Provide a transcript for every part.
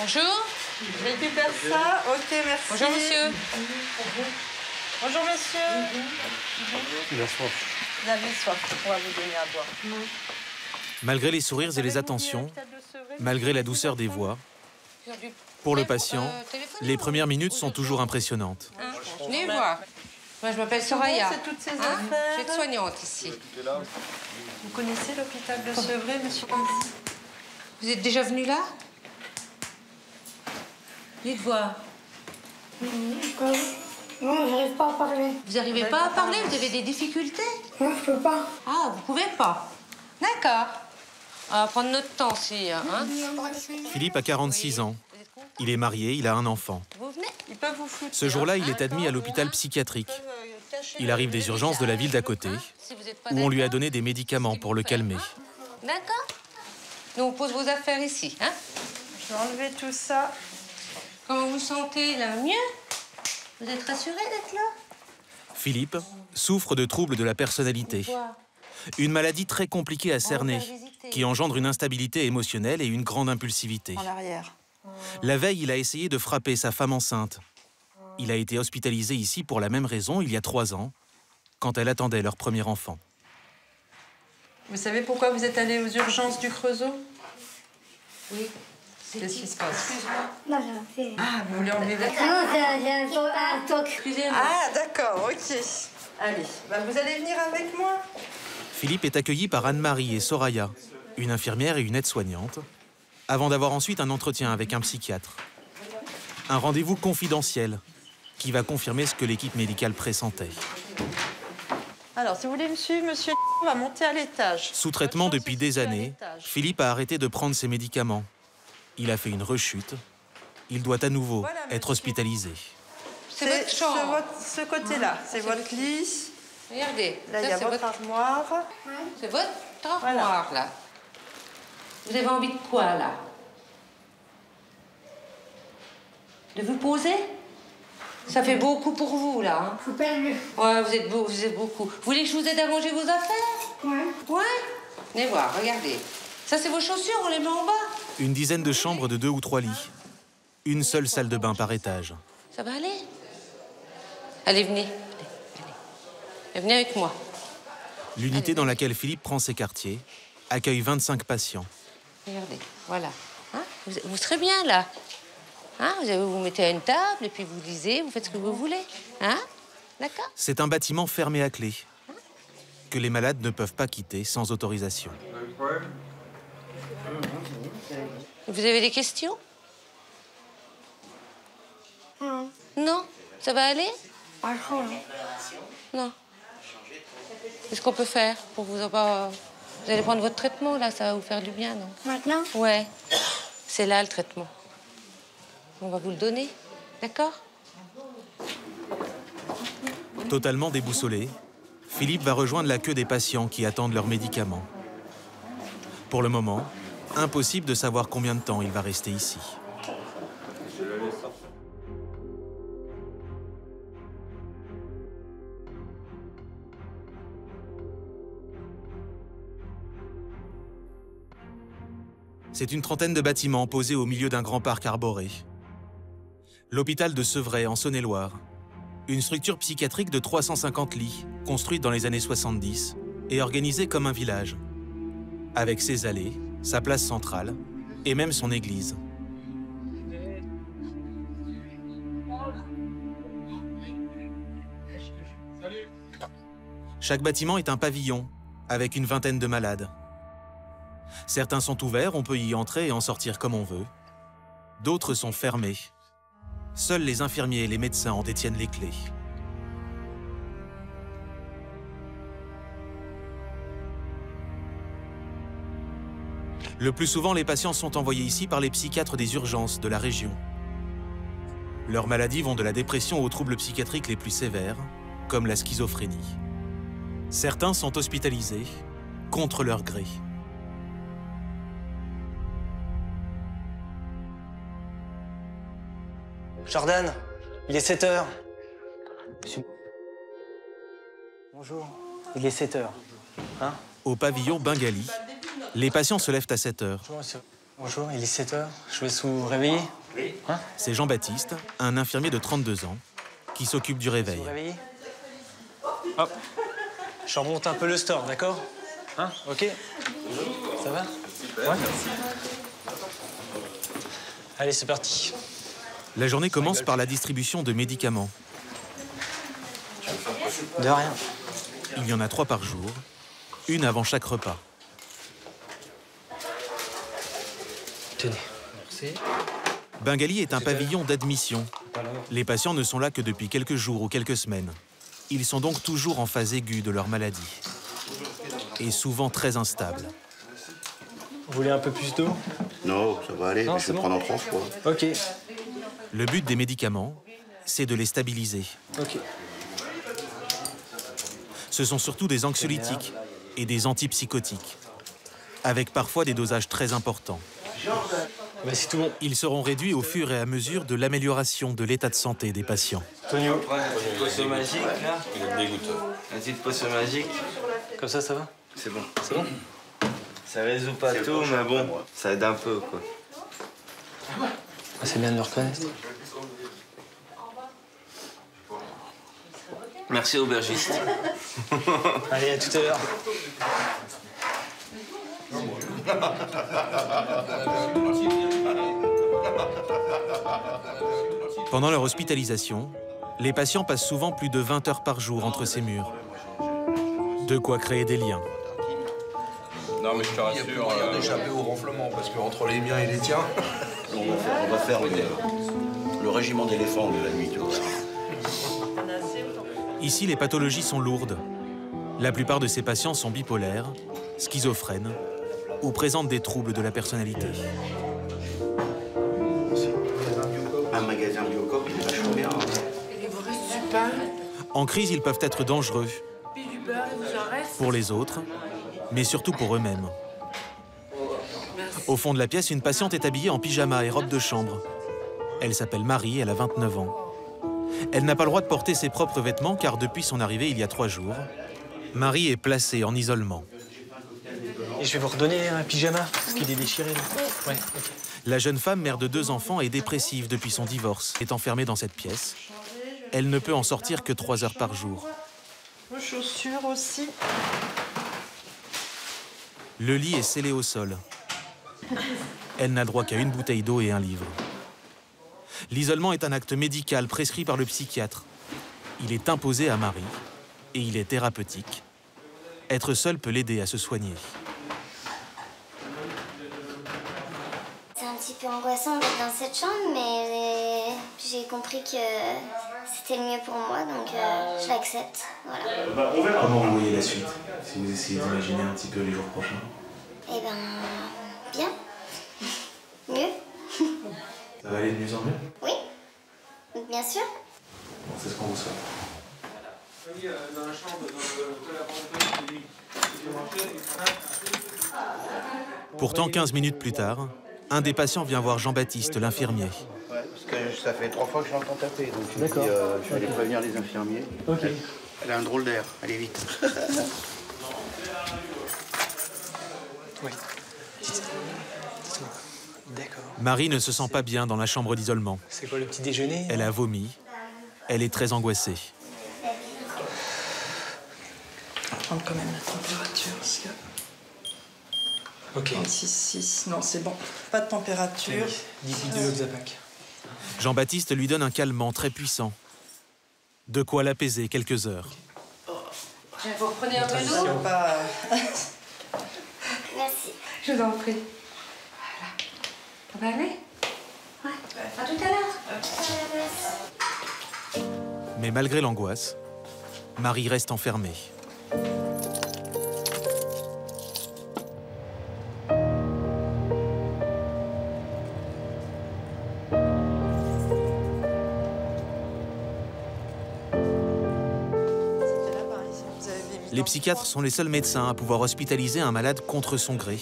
Bonjour. Je récupère ça. Ok, merci. Bonjour, monsieur. Bonjour, monsieur. Il a soif. Vous avez soif. On va vous donner à boire. Malgré les sourires et les attentions, malgré la douceur des voix, pour le patient, les premières minutes sont toujours impressionnantes. Venez voir. Moi, je m'appelle Soraya. C'est toutes ces affaires. Je suis soignante ici. Vous connaissez l'hôpital de Sevré, monsieur? Vous êtes déjà venu là? Dites voir. Non, j'arrive pas à parler. Vous n'arrivez pas à parler? Vous avez des difficultés? Non, je peux pas. Ah, vous pouvez pas? D'accord. On va prendre notre temps, si. Hein? Philippe a 46 ans. Il est marié, il a un enfant. Vous venez? Ils peuvent vous foutre. Ce jour-là, il est admis à l'hôpital psychiatrique. Il arrive des urgences de la ville d'à côté, où on lui a donné des médicaments pour le calmer. D'accord. Nous, on pose vos affaires ici. Hein? Je vais enlever tout ça. Comment vous sentez, là? Mieux? Vous êtes rassuré d'être là? Philippe souffre de troubles de la personnalité. Une maladie très compliquée à cerner, qui engendre une instabilité émotionnelle et une grande impulsivité. En arrière. La veille, il a essayé de frapper sa femme enceinte. Il a été hospitalisé ici pour la même raison il y a 3 ans, quand elle attendait leur premier enfant. Vous savez pourquoi vous êtes allé aux urgences du Creusot? Oui. Qu'est-ce qui se passe? Non, j'ai un fait. Ah, vous voulez enlever votre... Non, j'ai un toc. Excusez-moi. Ah, d'accord, ok. Allez, bah, vous allez venir avec moi? Philippe est accueilli par Anne-Marie et Soraya, une infirmière et une aide-soignante, avant d'avoir ensuite un entretien avec un psychiatre. Un rendez-vous confidentiel qui va confirmer ce que l'équipe médicale pressentait. Alors, si vous voulez me suivre, monsieur, on va monter à l'étage. Sous traitement depuis des années, Philippe a arrêté de prendre ses médicaments. Il a fait une rechute. Il doit à nouveau être hospitalisé. C'est votre chambre. Ce côté-là, c'est votre lit. Regardez. Là, il y a votre armoire. C'est votre armoire, là. Vous avez envie de quoi, là? De vous poser? Ça fait beaucoup pour vous, là. Hein? Je suis perdu. Ouais, vous êtes beaucoup. Vous voulez que je vous aide à ranger vos affaires? Ouais. Ouais? Venez voir, regardez. Ça, c'est vos chaussures, on les met en bas. Une dizaine de chambres de 2 ou 3 lits. Une seule salle de bain par étage. Ça va aller? Allez, venez. Allez. Venez avec moi. L'unité dans laquelle Philippe prend ses quartiers accueille 25 patients. Regardez, voilà. Hein? Vous serez bien, là. Hein? Vous mettez à une table et puis vous lisez, vous faites ce que vous voulez. Hein? D'accord? C'est un bâtiment fermé à clé, que les malades ne peuvent pas quitter sans autorisation. Vous avez des questions? Non. Non? Ça va aller? Pas trop, non. Non. Qu'est-ce qu'on peut faire pour vous avoir... Vous allez prendre votre traitement, là, ça va vous faire du bien, non? Maintenant? Ouais. C'est là, le traitement. On va vous le donner, d'accord? Totalement déboussolé, Philippe va rejoindre la queue des patients qui attendent leurs médicaments. Pour le moment, impossible de savoir combien de temps il va rester ici. C'est une trentaine de bâtiments posés au milieu d'un grand parc arboré. L'hôpital de Sevré, en Saône-et-Loire. Une structure psychiatrique de 350 lits, construite dans les années 70 et organisée comme un village. Avec ses allées, sa place centrale et même son église. Chaque bâtiment est un pavillon, avec une vingtaine de malades. Certains sont ouverts, on peut y entrer et en sortir comme on veut. D'autres sont fermés. Seuls les infirmiers et les médecins en détiennent les clés. Le plus souvent, les patients sont envoyés ici par les psychiatres des urgences de la région. Leurs maladies vont de la dépression aux troubles psychiatriques les plus sévères, comme la schizophrénie. Certains sont hospitalisés contre leur gré. Jordan, il est 7 h. Monsieur... Bonjour. Il est 7 h. Hein? Au pavillon Bengali, les patients se lèvent à 7 h. Bonjour, il est 7 h. Je vous laisse vous réveiller. Oui. Hein? C'est Jean-Baptiste, un infirmier de 32 ans, qui s'occupe du réveil. Vous réveillez. Hop. Je remonte un peu le store, d'accord? Hein? Ok? Ça va? Ouais. Allez, c'est parti. La journée commence par la distribution de médicaments. De rien. Il y en a 3 par jour, une avant chaque repas. Tenez. Merci. Bengali est un pavillon d'admission. Les patients ne sont là que depuis quelques jours ou quelques semaines. Ils sont donc toujours en phase aiguë de leur maladie. Et souvent très instables. Vous voulez un peu plus d'eau? Non, ça va aller, Non, mais je vais bon. prendre en transport. Ok. Le but des médicaments, c'est de les stabiliser. Ok. Ce sont surtout des anxiolytiques et des antipsychotiques, avec parfois des dosages très importants. Bah, c'est tout bon. Ils seront réduits au fur et à mesure de l'amélioration de l'état de santé des patients. Tonio. Une petite potion magique, là. Il est dégoûtant. Une petite potion magique. Comme ça va? C'est bon. C'est bon? Ça résout pas tout, mais bon, ça aide un peu, quoi. Ah, c'est bien de le reconnaître. Merci, aubergiste. Allez, à tout à l'heure. Pendant leur hospitalisation, les patients passent souvent plus de 20 heures par jour entre ces murs. De quoi créer des liens. Non, mais je te rassure. Il n'y a plus moyen d'échapper au ronflement parce qu'entre les miens et les tiens. On va faire le régiment d'éléphants de la nuit, tu vois. Ici, les pathologies sont lourdes. La plupart de ces patients sont bipolaires, schizophrènes ou présentent des troubles de la personnalité. Un magasin Biocop, il est vachement bien. Il vous reste du pain, En crise, ils peuvent être dangereux puis du beurre, il vous en reste. pour les autres, mais surtout pour eux-mêmes. Au fond de la pièce, une patiente est habillée en pyjama et robe de chambre. Elle s'appelle Marie, elle a 29 ans. Elle n'a pas le droit de porter ses propres vêtements car depuis son arrivée il y a 3 jours, Marie est placée en isolement. Et je vais vous redonner un pyjama, parce qu'il est déchiré. Là. Ouais, ok. La jeune femme, mère de 2 enfants, est dépressive depuis son divorce, est enfermée dans cette pièce. Elle ne peut en sortir que 3 heures par jour. Vos chaussures aussi. Le lit est scellé au sol. Elle n'a droit qu'à une bouteille d'eau et un livre. L'isolement est un acte médical prescrit par le psychiatre. Il est imposé à Marie et il est thérapeutique. Être seule peut l'aider à se soigner. C'est un petit peu angoissant d'être dans cette chambre, mais j'ai compris que c'était le mieux pour moi, donc je l'accepte. Voilà. Comment vous voyez la suite, si vous essayez d'imaginer un petit peu les jours prochains? Eh ben, bien. Mieux. Ça va aller de mieux en mieux? Oui, bien sûr. Bon, c'est ce qu'on vous souhaite. Pourtant, 15 minutes plus tard, un des patients vient voir Jean-Baptiste, l'infirmier. Ouais, parce que ça fait 3 fois que je l'entends taper, donc je me dis, D'accord. je vais aller prévenir les infirmiers. Ok. Elle a un drôle d'air, allez vite. Oui. Dites-moi. D'accord. Marie ne se sent pas bien dans la chambre d'isolement. C'est quoi le petit déjeuner? Elle a vomi. Elle est très angoissée. On va prendre quand même la température. Parce que... Ok. 36,6. Non, c'est bon. Pas de température. 10 Oxapac. Jean-Baptiste lui donne un calmant très puissant. De quoi l'apaiser quelques heures. Vous reprenez un peu Si d'eau? on pas... Merci. Je vous en prie. Voilà. On va aller? Ouais. À tout à l'heure. Mais malgré l'angoisse, Marie reste enfermée. Les psychiatres sont les seuls médecins à pouvoir hospitaliser un malade contre son gré.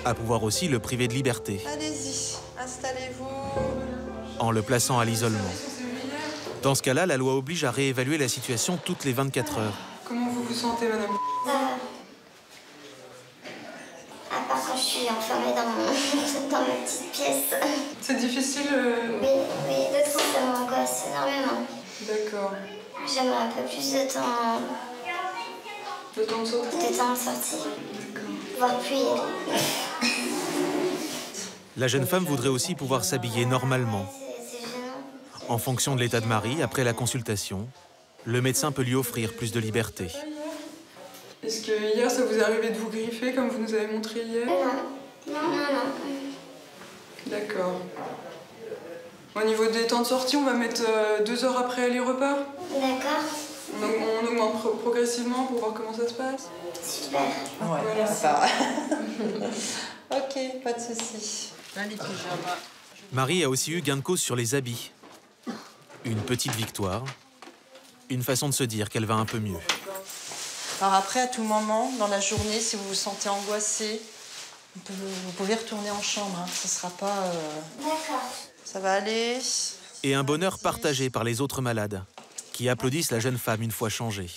À pouvoir aussi le priver de liberté, Allez-y, installez-vous. en le plaçant à l'isolement. Dans ce cas-là, la loi oblige à réévaluer la situation toutes les 24 heures. Comment vous vous sentez, madame? À part quand je suis en enfermée dans ma petite pièce. C'est difficile Oui, de temps, ça m'angoisse énormément. D'accord. J'aimerais un peu plus de temps. De temps de sortie. De temps de sortie. Voire plus y aller. La jeune femme voudrait aussi pouvoir s'habiller normalement. C'est gênant. En fonction de l'état de Marie, après la consultation, le médecin peut lui offrir plus de liberté. Est-ce que hier, ça vous est arrivé de vous griffer comme vous nous avez montré hier? Non. D'accord. Au niveau des temps de sortie, on va mettre 2 heures après les repas. D'accord. On augmente progressivement pour voir comment ça se passe. Super. Ouais, voilà. ça va. Ok, pas de soucis. Marie a aussi eu gain de cause sur les habits. Une petite victoire, une façon de se dire qu'elle va un peu mieux. Alors après, à tout moment, dans la journée, si vous vous sentez angoissé, vous pouvez retourner en chambre. Hein. Ce sera pas... D'accord. Ça va aller. Et un bonheur partagé par les autres malades, qui applaudissent la jeune femme une fois changée.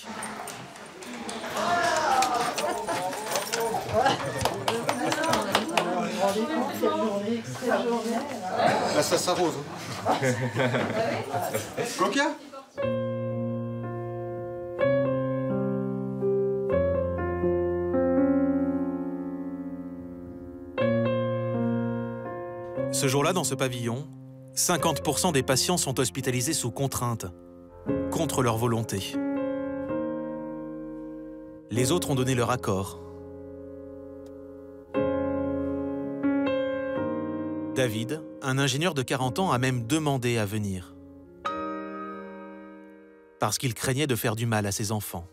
Là, ça s'arrose. Coca? Ce jour-là, dans ce pavillon, 50% des patients sont hospitalisés sous contrainte, contre leur volonté. Les autres ont donné leur accord. David, un ingénieur de 40 ans, a même demandé à venir. Parce qu'il craignait de faire du mal à ses enfants.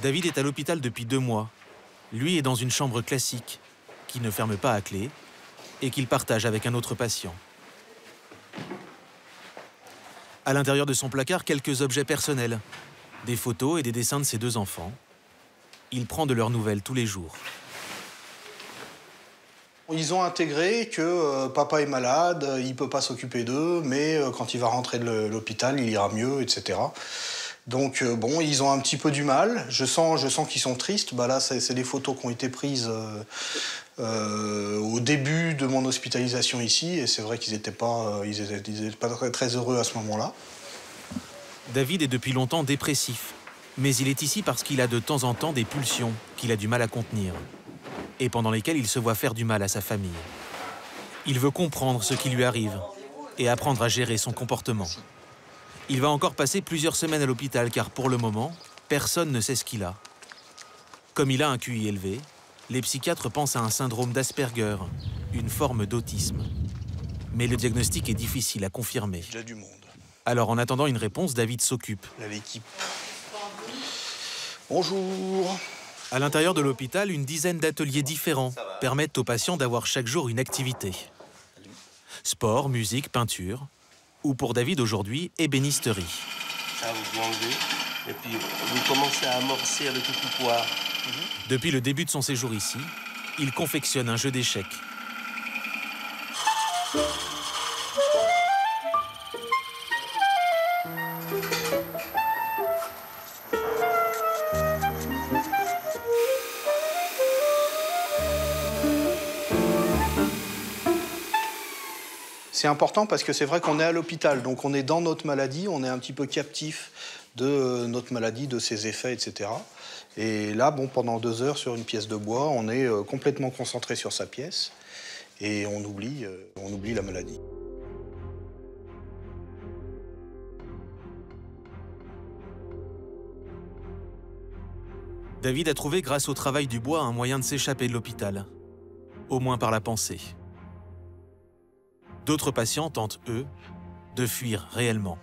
David est à l'hôpital depuis 2 mois. Lui est dans une chambre classique, qui ne ferme pas à clé, et qu'il partage avec un autre patient. À l'intérieur de son placard, quelques objets personnels, des photos et des dessins de ses 2 enfants. Il prend de leurs nouvelles tous les jours. Ils ont intégré que papa est malade, il ne peut pas s'occuper d'eux, mais quand il va rentrer de l'hôpital, il ira mieux, etc. Donc bon, ils ont un petit peu du mal. Je sens qu'ils sont tristes. Bah là, c'est des photos qui ont été prises au début de mon hospitalisation ici, et c'est vrai qu'ils n'étaient pas très heureux à ce moment-là. David est depuis longtemps dépressif, mais il est ici parce qu'il a de temps en temps des pulsions qu'il a du mal à contenir, et pendant lesquelles il se voit faire du mal à sa famille. Il veut comprendre ce qui lui arrive et apprendre à gérer son comportement. Il va encore passer plusieurs semaines à l'hôpital car pour le moment, personne ne sait ce qu'il a. Comme il a un QI élevé, les psychiatres pensent à un syndrome d'Asperger, une forme d'autisme. Mais le diagnostic est difficile à confirmer. Il y a du monde. Alors en attendant une réponse, David s'occupe. Là, l'équipe. Bonjour. À l'intérieur de l'hôpital, une dizaine d'ateliers différents permettent aux patients d'avoir chaque jour une activité. Sport, musique, peinture, ou pour David aujourd'hui, ébénisterie. Ça, vous enlevez, et puis vous commencez à amorcer avec le coupoir. Depuis le début de son séjour ici, il confectionne un jeu d'échecs. C'est important parce que c'est vrai qu'on est à l'hôpital, donc on est dans notre maladie, on est un petit peu captif de notre maladie, de ses effets, etc. Et là, bon, pendant 2 heures sur une pièce de bois, on est complètement concentré sur sa pièce et on oublie la maladie. David a trouvé grâce au travail du bois un moyen de s'échapper de l'hôpital, au moins par la pensée. D'autres patients tentent, eux, de fuir réellement.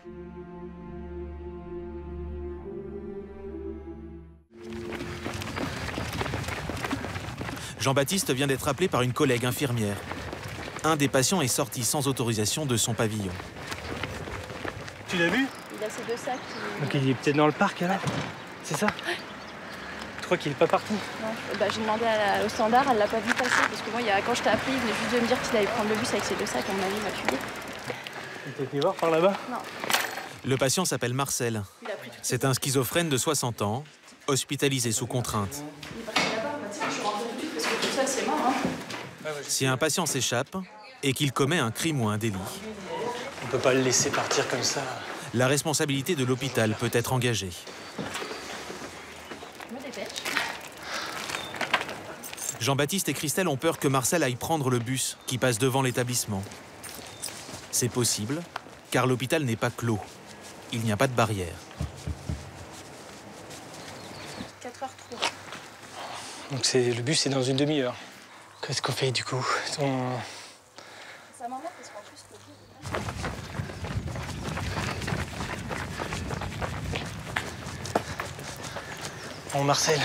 Jean-Baptiste vient d'être appelé par une collègue infirmière. Un des patients est sorti sans autorisation de son pavillon. Tu l'as vu? Il a ses 2 sacs. Donc il est peut-être dans le parc alors? C'est ça? Tu crois qu'il est pas parti? Non, bah, j'ai demandé au standard, elle l'a pas vu passer parce que moi, quand je t'ai appelé, il venait juste de me dire qu'il allait prendre le bus avec ses 2 sacs, à mon avis, il m'a tué. Il était venu voir par là-bas? Non. Le patient s'appelle Marcel. C'est un schizophrène de 60 ans, hospitalisé sous contrainte. Si un patient s'échappe et qu'il commet un crime ou un délit, on peut pas le laisser partir comme ça. La responsabilité de l'hôpital peut être engagée. Jean-Baptiste et Christelle ont peur que Marcel aille prendre le bus qui passe devant l'établissement. C'est possible, car l'hôpital n'est pas clos. Il n'y a pas de barrière. 4h03. Donc le bus est dans une demi-heure. Qu'est-ce qu'on fait du coup? Ça m'embête parce qu'en plus, Bon, Marcel.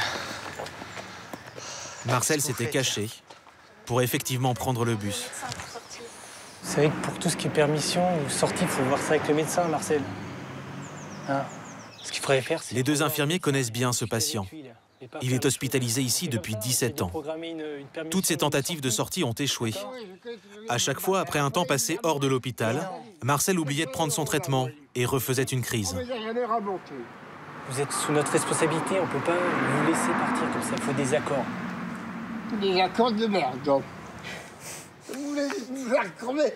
Marcel s'était caché pour effectivement prendre le bus. Vous savez que pour tout ce qui est permission ou sortie, il faut voir ça avec le médecin, Marcel. Hein? Ce qu'il faudrait faire, c'est... Les deux infirmiers connaissent bien ce patient. Il est hospitalisé ici depuis 17 ans. Toutes ses tentatives de sortie ont échoué. À chaque fois, après un temps passé hors de l'hôpital, Marcel oubliait de prendre son traitement et refaisait une crise. Vous êtes sous notre responsabilité, on ne peut pas vous laisser partir comme ça, il faut des accords. Des accords de merde, donc. Vous voulez vous faire crever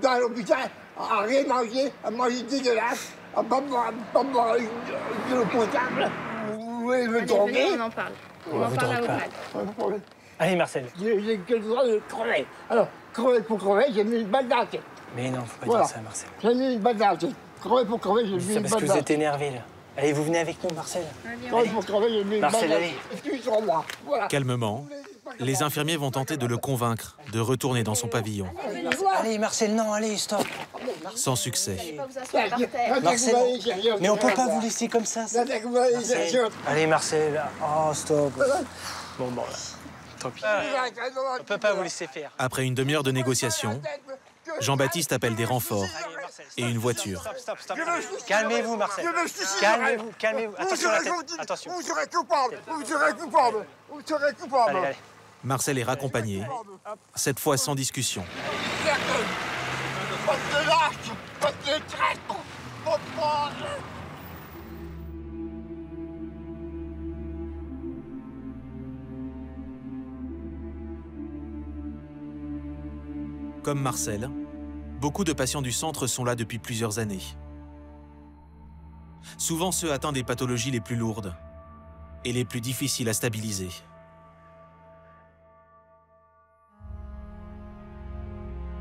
dans l'hôpital, à rien manger, à manger dégueulasse, à pas boire de l'eau potable. Vous voulez me tromper? On en parle. On en parle à l'hôpital. Allez, Marcel. J'ai que le droit de crever. Alors, crever pour crever, j'ai mis une balle dans la tête. Mais non, faut pas dire ça, Marcel. J'ai mis une balle dans la tête. Crever pour crever, j'ai mis une balle dans la tête. C'est parce que vous êtes énervé, là. Allez, vous venez avec nous, Marcel. Crever pour crever, j'ai mis une balle dans la tête. Marcel, allez. Excuse sur moi. Voilà. Calmement, les infirmiers vont tenter de le convaincre de retourner dans son pavillon. Allez, Marcel, non, allez, stop. Sans succès. Marcel, mais on peut pas vous laisser comme ça. Marcel. Allez, Marcel. Oh, stop. Bon, là. Tant pis. On peut pas vous laisser faire. Après une demi-heure de négociation, Jean-Baptiste appelle des renforts et une voiture. Stop. Calmez-vous, Marcel. Calmez-vous. Attention à la tête. Attention. Vous serez coupable. Allez. Marcel est raccompagné, cette fois sans discussion. Pas de lâche, pas de traite, pas de porte. Comme Marcel, beaucoup de patients du centre sont là depuis plusieurs années. Souvent ceux atteints des pathologies les plus lourdes et les plus difficiles à stabiliser.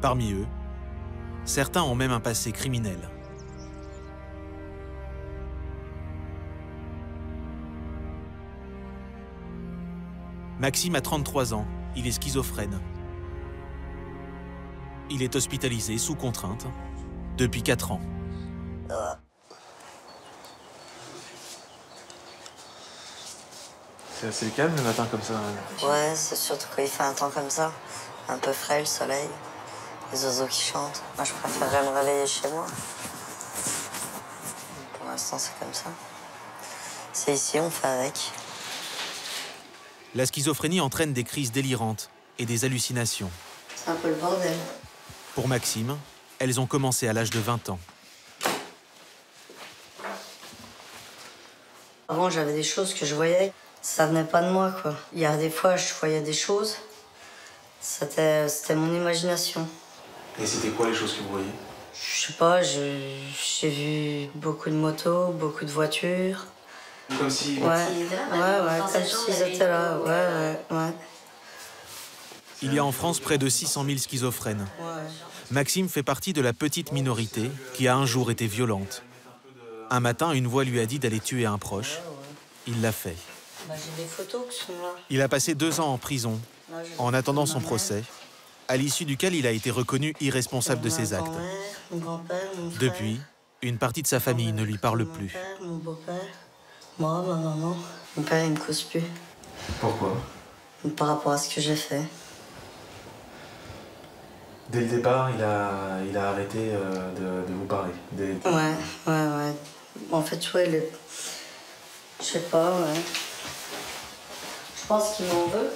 Parmi eux, certains ont même un passé criminel. Maxime a 33 ans, il est schizophrène. Il est hospitalisé sous contrainte depuis 4 ans. C'est assez calme le matin comme ça. Ouais, c'est surtout quand il fait un temps comme ça. Un peu frais, le soleil, les oiseaux qui chantent. Moi, je préférerais me réveiller chez moi. Pour l'instant, c'est comme ça. C'est ici, on fait avec. La schizophrénie entraîne des crises délirantes et des hallucinations. C'est un peu le bordel. Pour Maxime, elles ont commencé à l'âge de 20 ans. Avant, j'avais des choses que je voyais, ça venait pas de moi, quoi. Il y a des fois, je voyais des choses, c'était mon imagination. Et c'était quoi les choses que vous voyez? Je sais pas, j'ai vu beaucoup de motos, beaucoup de voitures. Comme si... Ouais, comme s'ils étaient là, ouais. Il y a en France près de 600 000 schizophrènes. Maxime fait partie de la petite minorité qui a un jour été violente. Un matin, une voix lui a dit d'aller tuer un proche. Il l'a fait. J'ai des photos qui sont là. Il a passé 2 ans en prison, en attendant son procès, à l'issue duquel il a été reconnu irresponsable de ses actes. Mon grand-père, mon frère. Depuis, une partie de sa famille ne lui parle plus. Mon père, mon beau-père, moi, ma maman. Mon père, il me cause plus. Pourquoi? Par rapport à ce que j'ai fait. Dès le départ, il a arrêté de vous parler. Ouais. En fait, ouais, je sais pas, ouais. Je pense qu'il m'en veut.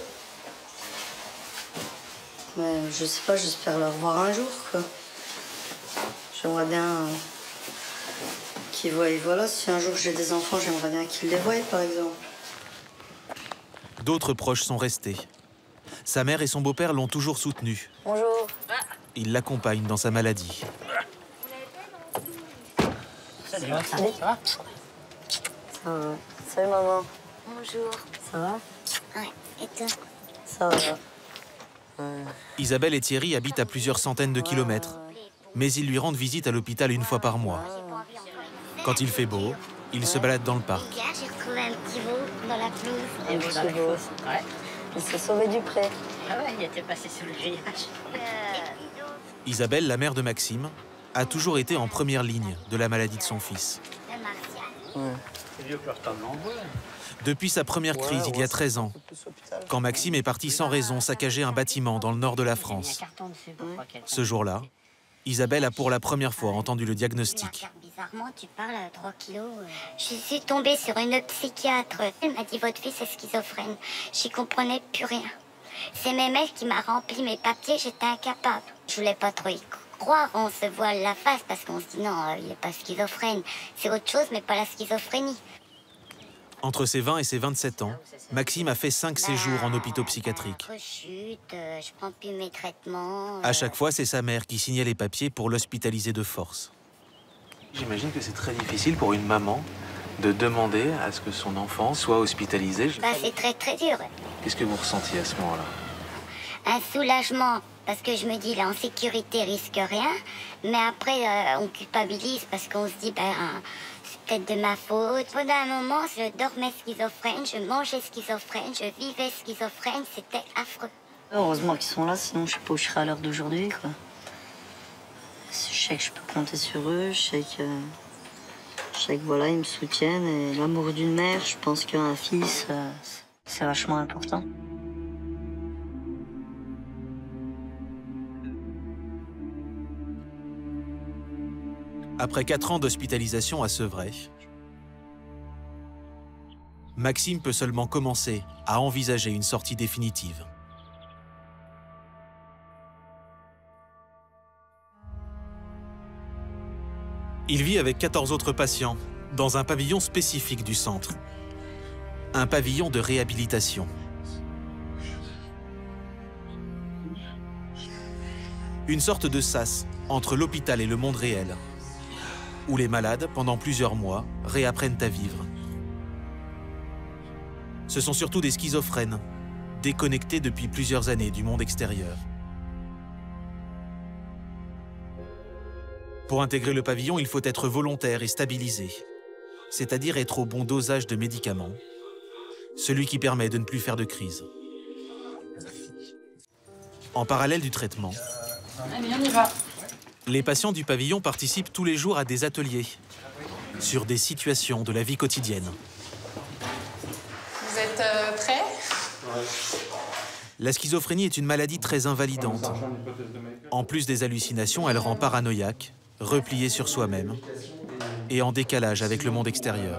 Mais je sais pas, j'espère le revoir un jour, quoi. J'aimerais bien qu'ils voient. Voilà, si un jour j'ai des enfants, j'aimerais bien qu'ils les voient, par exemple. D'autres proches sont restés. Sa mère et son beau-père l'ont toujours soutenu. Bonjour. Ils l'accompagnent dans sa maladie. Salut, ça va? Ça va. Salut maman. Bonjour. Ça va? Ouais, et toi? Ça va. Isabelle et Thierry habitent à plusieurs centaines de kilomètres, mais ils lui rendent visite à l'hôpital une fois par mois. Quand il fait beau, ils se baladent dans le parc. Regarde, j'ai retrouvé un petit veau dans la pelouse. Un petit veau. Ouais. Il s'est sauvé du pré. Ah ouais, il était passé sous le grillage. Isabelle, la mère de Maxime, a toujours été en première ligne de la maladie de son fils. C'est vieux que leur table l'envoie. Depuis sa première crise, il y a 13 ans, quand Maxime est parti sans raison saccager un bâtiment dans le nord de la France. Ce jour-là, Isabelle a pour la première fois entendu le diagnostic. Bizarrement, tu parles à 3 kilos. Je suis tombée sur une psychiatre. Elle m'a dit, votre fils est schizophrène. J'y comprenais plus rien. C'est Mémel qui m'a rempli mes papiers, j'étais incapable. Je voulais pas trop y croire, on se voile la face parce qu'on se dit non, il est pas schizophrène. C'est autre chose, mais pas la schizophrénie. Entre ses 20 et ses 27 ans, Maxime a fait 5 séjours en hôpitaux psychiatriques. Rechute, je prends plus mes traitements. À chaque fois, c'est sa mère qui signait les papiers pour l'hospitaliser de force. J'imagine que c'est très difficile pour une maman de demander à ce que son enfant soit hospitalisé. Bah, c'est très très dur. Qu'est-ce que vous ressentiez à ce moment-là? Un soulagement, parce que je me dis, il est en sécurité, il risque rien. Mais après, on culpabilise parce qu'on se dit, ben, c'est peut-être de ma faute. Pendant un moment, je dormais schizophrène, je mangeais schizophrène, je vivais schizophrène, c'était affreux. Heureusement qu'ils sont là, sinon je sais pas où je serais à l'heure d'aujourd'hui, quoi. Je sais que je peux compter sur eux, je sais que voilà, ils me soutiennent. Et l'amour d'une mère, je pense qu'un fils, c'est vachement important. Après 4 ans d'hospitalisation à Sevray, Maxime peut seulement commencer à envisager une sortie définitive. Il vit avec 14 autres patients dans un pavillon spécifique du centre. Un pavillon de réhabilitation. Une sorte de sas entre l'hôpital et le monde réel, où les malades, pendant plusieurs mois, réapprennent à vivre. Ce sont surtout des schizophrènes, déconnectés depuis plusieurs années du monde extérieur. Pour intégrer le pavillon, il faut être volontaire et stabilisé, c'est-à-dire être au bon dosage de médicaments, celui qui permet de ne plus faire de crise. En parallèle du traitement, allez, on y va. Les patients du pavillon participent tous les jours à des ateliers sur des situations de la vie quotidienne. Vous êtes prêts? La schizophrénie est une maladie très invalidante. En plus des hallucinations, elle rend paranoïaque, replié sur soi-même et en décalage avec le monde extérieur.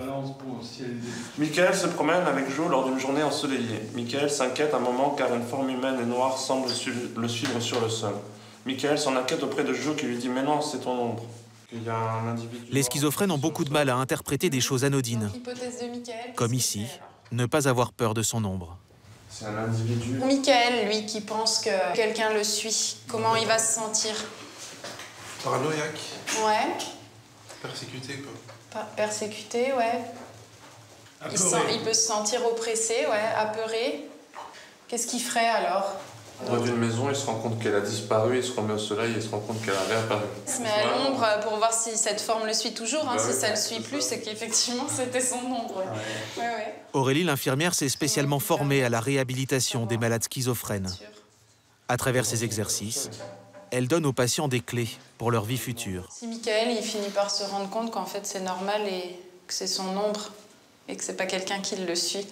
Michael se promène avec Joe lors d'une journée ensoleillée. Michael s'inquiète un moment car une forme humaine et noire semble le suivre sur le sol. Michael s'en inquiète auprès de Joe qui lui dit « Mais non, c'est ton ombre ». Il y a un individu... Les schizophrènes ont beaucoup de mal à interpréter des choses anodines, comme ici, ne pas avoir peur de son ombre. C'est un individu... Michael, lui, qui pense que quelqu'un le suit, comment il va se sentir? Paranoïaque. Ouais. Persécuté, quoi. Persécuté, ouais. Il peut se sentir oppressé, ouais, apeuré. Qu'est-ce qu'il ferait alors? Dans une maison, il se rend compte qu'elle a disparu, il se remet au soleil et il se rend compte qu'elle a réapparu. Il se met à l'ombre pour voir si cette forme le suit toujours. Hein. Si ça ne le suit plus, c'est qu'effectivement c'était son ombre. Ouais. Aurélie, l'infirmière, s'est spécialement formée à la réhabilitation des malades schizophrènes. À travers ces exercices, elle donne aux patients des clés pour leur vie future. Si Michael, il finit par se rendre compte qu'en fait c'est normal et que c'est son ombre et que c'est pas quelqu'un qui le suit,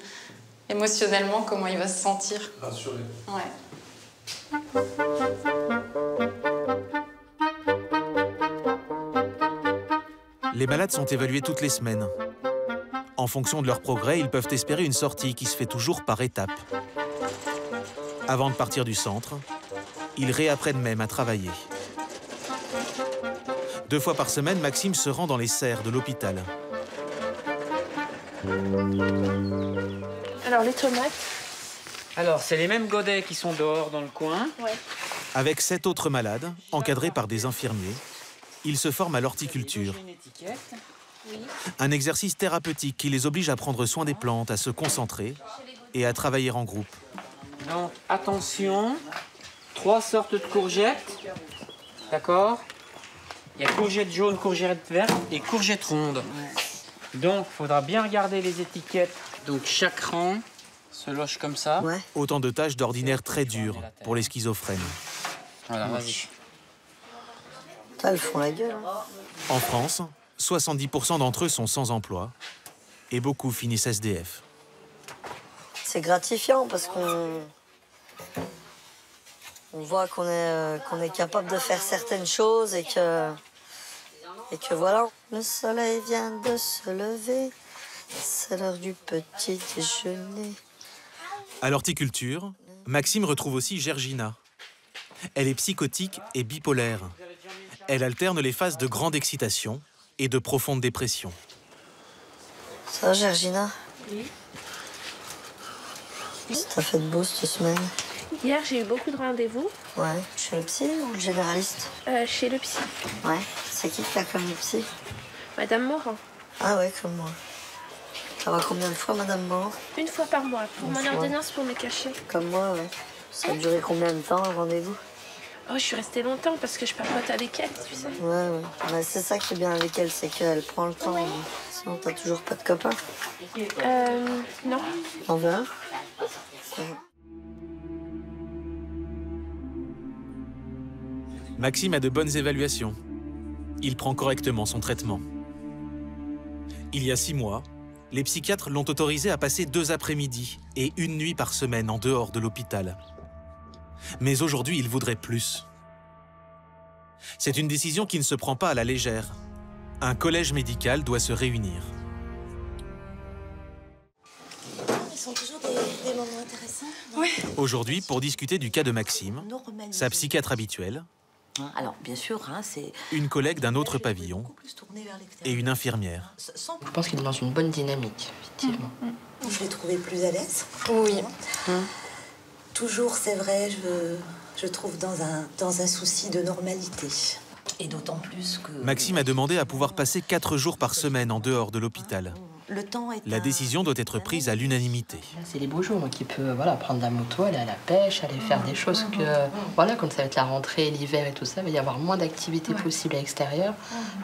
émotionnellement, comment il va se sentir? Rassuré. Ouais. Les malades sont évalués toutes les semaines. En fonction de leur progrès, ils peuvent espérer une sortie qui se fait toujours par étapes. Avant de partir du centre, ils réapprennent même à travailler. 2 fois par semaine, Maxime se rend dans les serres de l'hôpital. Alors, les tomates. Alors, c'est les mêmes godets qui sont dehors dans le coin. Ouais. Avec 7 autres malades, encadrés par des infirmiers, ils se forment à l'horticulture. Un exercice thérapeutique qui les oblige à prendre soin des plantes, à se concentrer et à travailler en groupe. Donc, attention, 3 sortes de courgettes, d'accord? Il y a courgette jaune, courgette verte et courgette ronde. Donc, il faudra bien regarder les étiquettes. Donc, chaque rang se loge comme ça. Autant de tâches d'ordinaire très dures pour les schizophrènes. Voilà, vas-y. Elles font la gueule. Hein. En France, 70% d'entre eux sont sans emploi et beaucoup finissent SDF. C'est gratifiant parce qu'on voit qu'on est capable de faire certaines choses et que voilà. Le soleil vient de se lever, c'est l'heure du petit déjeuner. À l'horticulture, Maxime retrouve aussi Gergina. Elle est psychotique et bipolaire. Elle alterne les phases de grande excitation et de profonde dépression. Ça va, Gergina? Oui. T'as fait de beau cette semaine? Hier, j'ai eu beaucoup de rendez-vous. Ouais. Chez le psy ou le généraliste? Chez le psy. Ouais. C'est qui t'a comme le psy? Madame Morin. Ah ouais, comme moi. Ça va combien de fois, Madame Morin? 1 fois par mois, pour mon ordonnance pour mes cachets. Comme moi, ouais. Ça a duré combien de temps, le rendez-vous? Oh, je suis restée longtemps parce que je papote avec elle, tu sais. Ouais. Mais c'est ça qui est bien avec elle, c'est qu'elle prend le temps. Sinon, t'as toujours pas de copain? Non. En verra? Maxime a de bonnes évaluations. Il prend correctement son traitement. Il y a 6 mois, les psychiatres l'ont autorisé à passer 2 après-midi et 1 nuit par semaine en dehors de l'hôpital. Mais aujourd'hui, il voudrait plus. C'est une décision qui ne se prend pas à la légère. Un collège médical doit se réunir. Ils sont toujours des moments intéressants. Oui. Aujourd'hui, pour discuter du cas de Maxime, sa psychiatre habituelle, alors, bien sûr, hein, c'est... une collègue d'un autre pavillon et une infirmière. Je pense qu'il est dans une bonne dynamique, effectivement. Je l'ai trouvé plus à l'aise. Oui. Toujours, c'est vrai, je trouve dans un souci de normalité. Et d'autant plus que... Maxime a demandé à pouvoir passer 4 jours par semaine en dehors de l'hôpital. Le temps est La décision doit être prise à l'unanimité. C'est les beaux jours qui peut prendre la moto, aller à la pêche, aller faire des choses que... Voilà, comme ça va être la rentrée, l'hiver et tout ça, il va y avoir moins d'activités possibles à l'extérieur.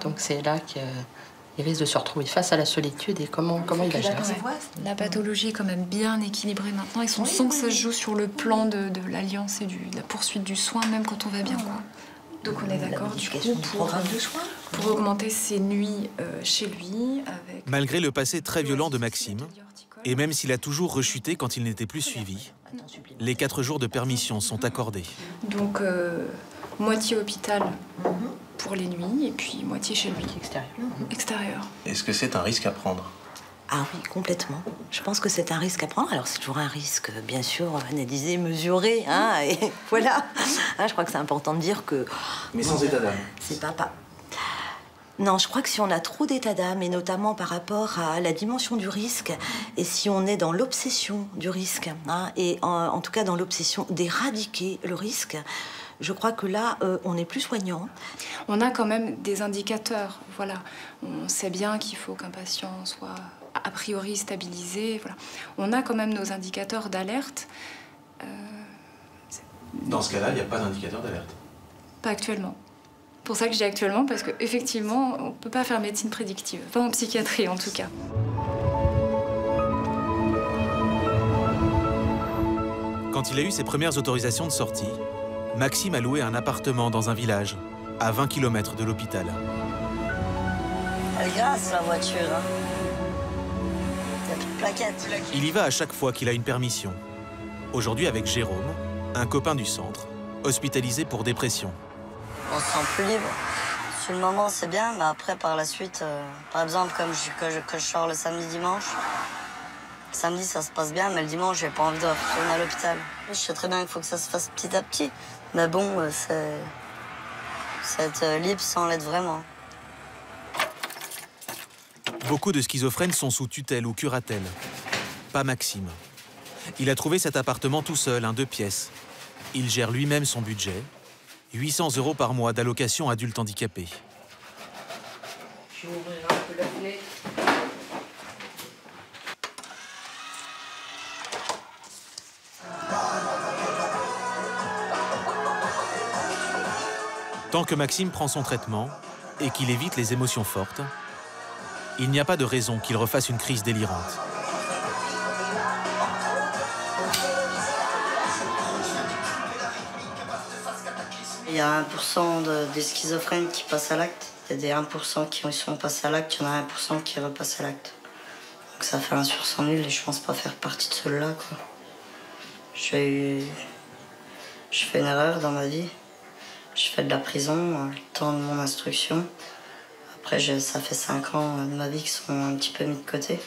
Donc c'est là qu'il risque de se retrouver face à la solitude et comment il va gérer ça. La pathologie est quand même bien équilibrée maintenant. Et on sent que ça se joue sur le plan de l'alliance et de la poursuite du soin, même quand on va bien, quoi. Donc on est d'accord du coup pour augmenter ses nuits chez lui. Malgré le passé très violent de Maxime, et même s'il a toujours rechuté quand il n'était plus suivi, les 4 jours de permission sont accordés. Donc moitié hôpital pour les nuits et puis moitié chez lui. Extérieur. Est-ce que c'est un risque à prendre? Ah oui, complètement. Je pense que c'est un risque à prendre. Alors, c'est toujours un risque, bien sûr, analysé, mesuré, hein, et voilà. Hein, je crois que c'est important de dire que... Mais sans état d'âme. C'est pas... Non, je crois que si on a trop d'état d'âme, et notamment par rapport à la dimension du risque, et si on est dans l'obsession du risque, hein, et en tout cas dans l'obsession d'éradiquer le risque, je crois que là, on est plus soignant. On a quand même des indicateurs, voilà. On sait bien qu'il faut qu'un patient soit a priori stabilisé, voilà. On a quand même nos indicateurs d'alerte. Dans ce cas-là, il n'y a pas d'indicateur d'alerte? Pas actuellement. Pour ça que je dis actuellement, parce qu'effectivement, on ne peut pas faire médecine prédictive. Pas en psychiatrie, en tout cas. Quand il a eu ses premières autorisations de sortie, Maxime a loué un appartement dans un village, à 20 km de l'hôpital. Elle grasse, la voiture, hein. Il n'y a plus de plaquettes. Il y va à chaque fois qu'il a une permission. Aujourd'hui avec Jérôme, un copain du centre, hospitalisé pour dépression. On se sent plus libre. Sur le moment, c'est bien, mais après, par la suite, par exemple, comme que je sors le samedi-dimanche, le samedi, ça se passe bien, mais le dimanche, j'ai pas envie de retourner à l'hôpital. Je sais très bien qu'il faut que ça se fasse petit à petit. Mais bon, c'est être libre sans l'être vraiment. Beaucoup de schizophrènes sont sous tutelle ou curatelle. Pas Maxime. Il a trouvé cet appartement tout seul, un 2 pièces. Il gère lui-même son budget. 800 € par mois d'allocation adulte handicapé. Je vais ouvrir un peu la fenêtre. Tant que Maxime prend son traitement et qu'il évite les émotions fortes, il n'y a pas de raison qu'il refasse une crise délirante. Il y a 1% des schizophrènes qui passent à l'acte. Il y a des 1% qui sont passés à l'acte, il y en a 1% qui repassent à l'acte. Donc ça fait 1 sur 100 000 et je pense pas faire partie de ceux-là, quoi. Je fais une erreur dans ma vie. Je fais de la prison, le temps de mon instruction. Après, ça fait 5 ans de ma vie qui sont un petit peu mis de côté.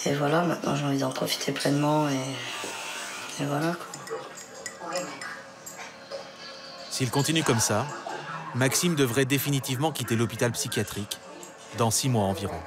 Et voilà, maintenant j'ai envie d'en profiter pleinement et voilà, quoi. S'il continue comme ça, Maxime devrait définitivement quitter l'hôpital psychiatrique dans 6 mois environ.